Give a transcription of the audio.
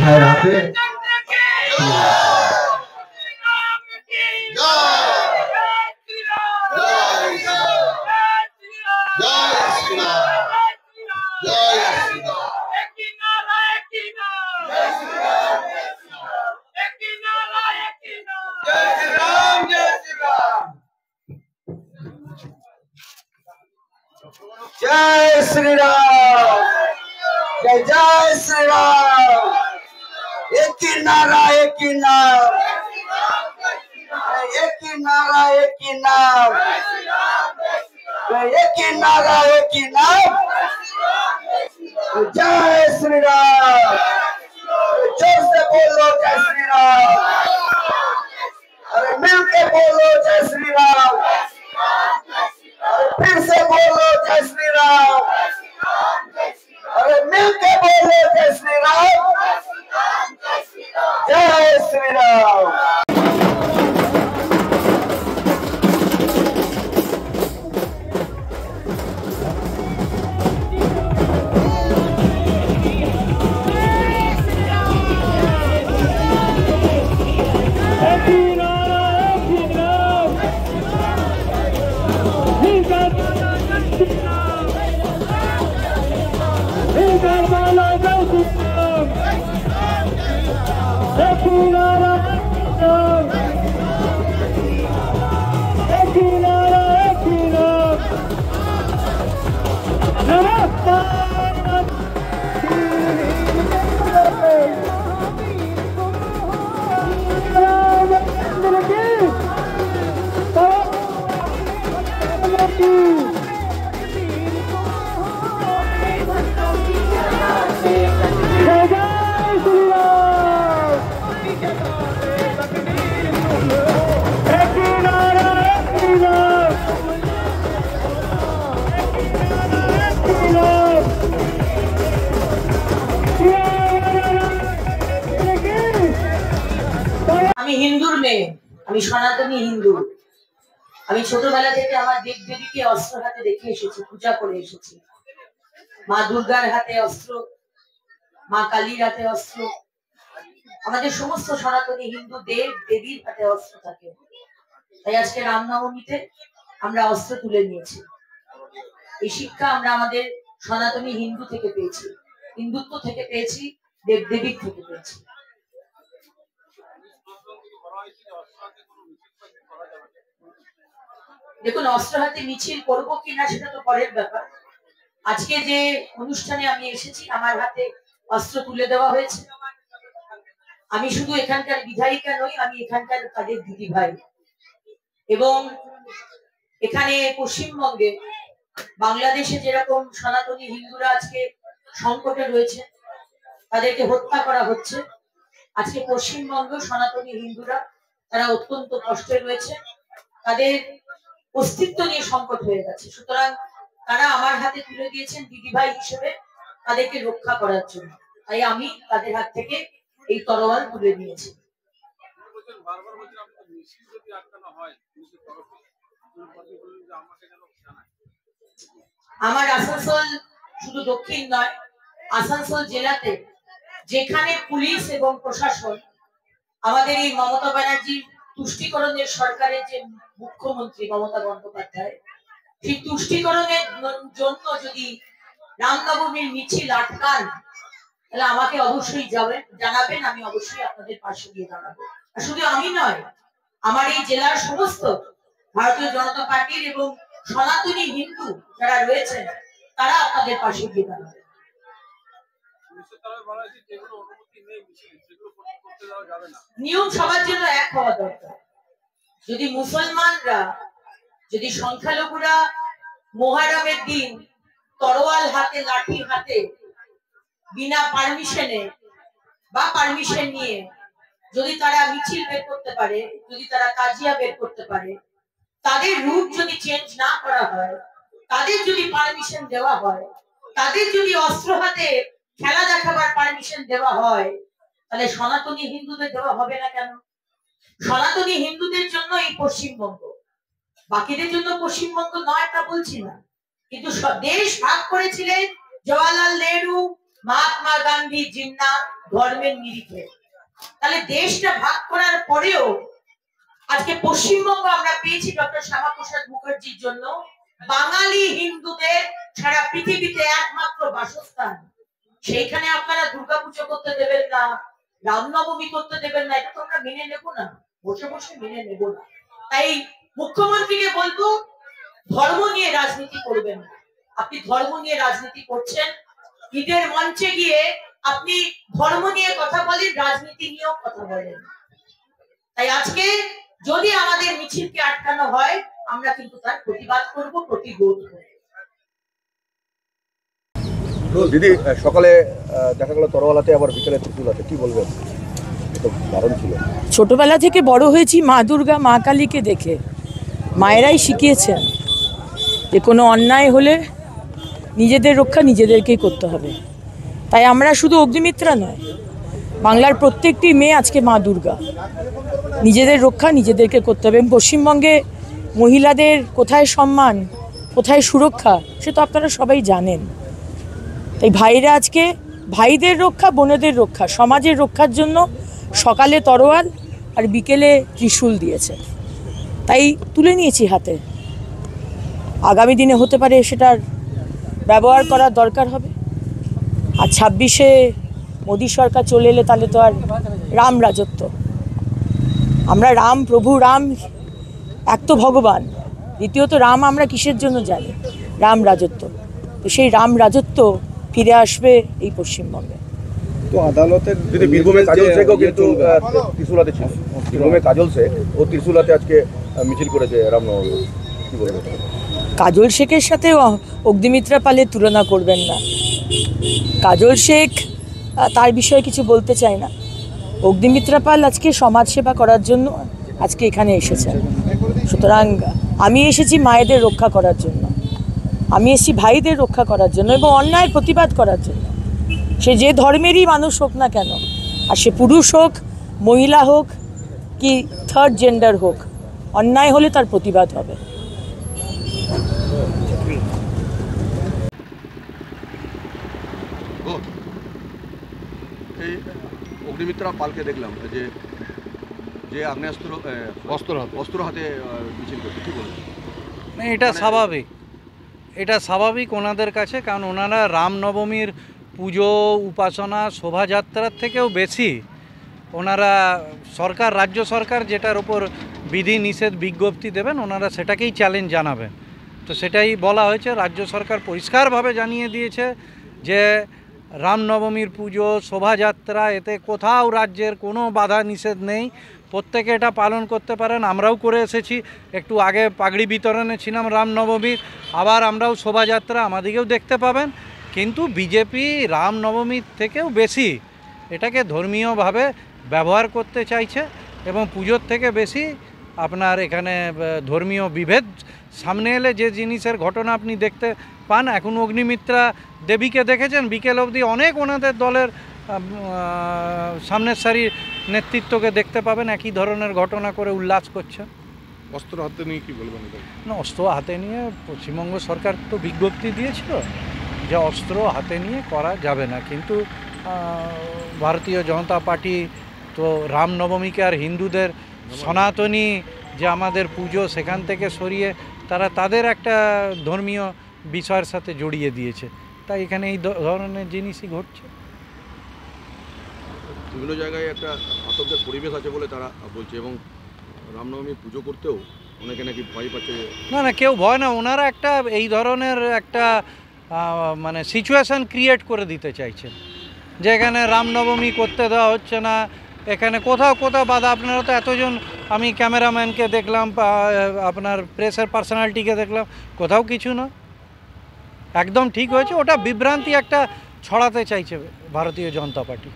হাতে जय श्री राम, जय जय श्री राम। एक ही नारा एक ही नाम, एक ही नारा एक ही नाम, एक ही नारा एक ही नाम। जय श्री राम, जोर से बोलो जय श्री राम, अरे मिल के बोलो जय श्री राम, फिर से बोलो जय श्री राम, अरे मिल के बोलो जय श्री राम, जय श्री राम। হিন্দুর মেয়ে, আমি সনাতনী হিন্দু। আমি ছোটবেলা থেকে আমার দেব দেবীকে অস্ত্র হাতে দেখে এসেছি, পূজা করে এসেছি। মা দুর্গার হাতে অস্ত্র, মা কালীর হাতে অস্ত্র, আমাদের সমস্ত সনাতনী হিন্দু দেব দেবীর হাতে অস্ত্র থাকে। তাই আজকে রামনবমীতে আমরা অস্ত্র তুলে নিয়েছি। এই শিক্ষা আমরা আমাদের সনাতনী হিন্দু থেকে পেয়েছি, হিন্দুত্ব থেকে পেয়েছি, দেব দেবীর থেকে পেয়েছি। দেখুন, অস্ত্র হাতে মিছিল করবো কিনা সেটা তো পরের ব্যাপার। আজকে যে অনুষ্ঠানে আমি এসেছি, আমার হাতে অস্ত্র তুলে দেওয়া হয়েছে। আমি শুধু এখানকার বিধায়িকা নই, আমি এখানকার তাদের দিদি ভাই। এবং এখানে পশ্চিমবঙ্গে, বাংলাদেশে যেরকম সনাতনী হিন্দুরা আজকে সংকটে রয়েছে, তাদেরকে হত্যা করা হচ্ছে, আজকে পশ্চিমবঙ্গ সনাতনী হিন্দুরা তারা অত্যন্ত কষ্টে রয়েছে, তাদের অস্তিত্ব নিয়ে সংকট হয়ে গেছে। সুতরাং তারা আমার হাতে তুলে দিয়েছেন দিদিভাই হিসেবে তাদেরকে রক্ষা করার জন্য। তাই আমি তাদের হাত থেকে এই তরোয়াল তুলে নিয়েছি। আমার আসানসোল শুধু দক্ষিণ নয়, আসানসোল জেলাতে যেখানে পুলিশ এবং প্রশাসন আমাদের এই মমতা ব্যানার্জির তুষ্টিকরণের সরকারের যে মুখ্যমন্ত্রী মমতা বন্দ্যোপাধ্যায়, সেই তুষ্টিকরণের জন্য যদি রামনবমীর মিছিল আটকান, তাহলে আমাকে অবশ্যই জানাবেন, আমি অবশ্যই আপনাদের পাশে গিয়ে দাঁড়াবো। আর শুধু আমি নয়, আমার এই জেলার সমস্ত ভারতীয় জনতা পার্টির এবং সনাতনী হিন্দু যারা রয়েছেন, তারা আপনাদের পাশে গিয়ে দাঁড়াবে। নিয়ম সবার জন্য এক হওয়া দরকার। যদি মুসলমানরা, যদি সংখ্যালঘুরা মোহরমের দিন তরোয়াল হাতে, লাঠি হাতে, বিনা পারমিশনে বা পারমিশন নিয়ে যদি তারা মিছিল বের করতে পারে, যদি তারা তাজিয়া বের করতে পারে, তাদের রুট যদি চেঞ্জ না করা হয়, তাদের যদি পারমিশন দেওয়া হয়, তাদের যদি অস্ত্র হাতে খেলা দেখাবার পারমিশন দেওয়া হয়, তাহলে সনাতনী হিন্দুদের দেওয়া হবে না কেন? সনাতনী হিন্দুদের জন্য এই পশ্চিমবঙ্গ, বাকিদের জন্য পশ্চিমবঙ্গ নয় তা বলছি না, কিন্তু দেশ ভাগ করেছিলেন জওয়াহরলাল নেহরু, মহাত্মা গান্ধী, জিন্না, ধর্মের নিরিখে। তাহলে দেশটা ভাগ করার পরেও আজকে পশ্চিমবঙ্গ আমরা পেয়েছি ডক্টর শ্যামাপ্রসাদ মুখার্জির জন্য বাঙালি হিন্দুদের সারা পৃথিবীতে একমাত্র বাসস্থান। সেইখানে আপনারা দুর্গাপুজো করতে দেবেন না, রামনবমী করতে দেবেন না, এটা তো আমরা মেনে নেব না, বসে বসে মেনে নেব না। তাই মুখ্যমন্ত্রীকে বলবো ধর্ম নিয়ে রাজনীতি করবেন না। আপনি ধর্ম নিয়ে রাজনীতি করছেন, ঈদের মঞ্চে গিয়ে আপনি ধর্ম নিয়ে কথা বলেন, রাজনীতি নিয়েও কথা বলেন। তাই আজকে যদি আমাদের মিছিলকে আটকানো হয় আমরা কিন্তু তার প্রতিবাদ করব, প্রতিরোধ করব। দিদি, সকালে দেখা গেল তরোয়ালাতে, আবার বিকেলে ত্রিশুলাতে, কি বলবেন? তো দারুণ ছিল। ছোটবেলা থেকে বড় হয়েছি মা দুর্গা মা কালীকে দেখে। মায়েরাই শিখিয়েছেন যে কোনো অন্যায় হলে নিজেদের রক্ষা নিজেদেরকেই করতে হবে। তাই আমরা শুধু অগ্নিমিত্রা নয়, বাংলার প্রত্যেকটি মেয়ে আজকে মা দুর্গা। নিজেদের রক্ষা নিজেদেরকে করতে হবে। পশ্চিমবঙ্গে মহিলাদের কোথায় সম্মান, কোথায় সুরক্ষা, সে তো আপনারা সবাই জানেন। তাই ভাইরা আজকে ভাইদের রক্ষা, বোনেদের রক্ষা, সমাজের রক্ষার জন্য সকালে তরোয়াল আর বিকেলে ত্রিশূল দিয়েছে। তাই তুলে নিয়েছি হাতে। আগামী দিনে হতে পারে সেটার ব্যবহার করার দরকার হবে। আর 26-এ মোদী সরকার চলে এলে তাহলে তো আর রাম রাজত্ব। আমরা রাম, প্রভু রাম এক তো ভগবান, দ্বিতীয়ত রাম আমরা কিসের জন্য জানি? রাম রাজত্ব। তো সেই রাম রাজত্ব ফিরে আসবে এই পশ্চিমবঙ্গে। তো আদালতের যদি বীরভূমে কাজল শেখও কিন্তু ত্রিশুলাতে ছিল, বীরভূমে কাজল শেখ ও ত্রিশুলাতে আজকে মিছিল করেছে রামনবমী, কি বলবেন? কাজল শেখের সাথে অগ্নিমিত্রা পালের তুলনা করবেন না। কাজল শেখ, তার বিষয়ে কিছু বলতে চাই না। অগ্নিমিত্রা পাল আজকে সমাজসেবা করার জন্য আজকে এখানে এসেছেন। সুতরাং আমি এসেছি মায়েদের রক্ষা করার জন্য, আমি এসেছি ভাইদের রক্ষা করার জন্য এবং অন্যায়ের প্রতিবাদ করার জন্য। সে যে ধর্মেরই মানুষ হোক না কেন, আর সে পুরুষ হোক, মহিলা হোক কি থার্ড জেন্ডার হোক, অন্যায় হলে তার প্রতিবাদ হবে। এই অগ্নিমিত্রা পালকে দেখলাম যে যে আগ্নেয়াস্ত্র অস্ত্র হাতে মিছিল করছে, কি বলবেন? না, এটা স্বাভাবিক, এটা স্বাভাবিক ওনাদের কাছে। কারণ ওনারা রামনবমীর পুজো, উপাসনা, শোভাযাত্রার থেকেও বেশি ওনারা সরকার, রাজ্য সরকার যেটার ওপর বিধি নিষেধ বিজ্ঞপ্তি দেবেন, ওনারা সেটাকেই চ্যালেঞ্জ জানাবেন। তো সেটাই বলা হয়েছে। রাজ্য সরকার পরিষ্কারভাবে জানিয়ে দিয়েছে যে রামনবমীর পুজো, শোভাযাত্রা, এতে কোথাও রাজ্যের কোনো বাধা নিষেধ নেই, প্রত্যেকে এটা পালন করতে পারেন। আমরাও করে এসেছি, একটু আগে পাগড়ি বিতরণে ছিলাম রামনবমীর, আবার আমরাও শোভাযাত্রা আমাদিকেও দেখতে পাবেন। কিন্তু বিজেপি রামনবমীর থেকেও বেশি এটাকে ধর্মীয়ভাবে ব্যবহার করতে চাইছে এবং পুজোর থেকে বেশি আপনার এখানে ধর্মীয় বিভেদ সামনে এলে যে জিনিসের ঘটনা আপনি দেখতে পান। এখন অগ্নিমিত্রা দেবীকে দেখেছেন, বিকেল অবধি অনেক ওনাদের দলের সামনের সারির নেতৃত্বকে দেখতে পাবেন একই ধরনের ঘটনা করে উল্লাস করছে। অস্ত্র হাতে নিয়ে কি বলবেন? না, অস্ত্র হাতে নিয়ে পশ্চিমবঙ্গ সরকার তো বিজ্ঞপ্তি দিয়েছিল যে অস্ত্র হাতে নিয়ে করা যাবে না। কিন্তু ভারতীয় জনতা পার্টি তো রামনবমীকে আর হিন্দুদের সনাতনী যে আমাদের পুজো সেখান থেকে সরিয়ে তারা তাদের একটা ধর্মীয় বিষয়ের সাথে জড়িয়ে দিয়েছে। তাই এখানে এই ধরনের জিনিসই ঘটছে। বিভিন্ন জায়গায় একটা আতঙ্কের পরিবেশ আছে বলে তারা বলছে এবং রামনবমী পুজো করতেও অনেকে নাকি ভয় পাচ্ছে। না না, কেউ ভয় না। ওনারা একটা এই ধরনের একটা মানে সিচুয়েশান ক্রিয়েট করে দিতে চাইছেন যে এখানে রামনবমী করতে দেওয়া হচ্ছে না, এখানে কোথাও কোথাও বাধা। আপনারা তো এতজন, আমি ক্যামেরাম্যানকে দেখলাম, আপনার প্রেসের পার্সোনালিটিকে দেখলাম, কোথাও কিছু না, একদম ঠিক হয়েছে। ওটা বিভ্রান্তি একটা ছড়াতে চাইছে ভারতীয় জনতা পার্টি।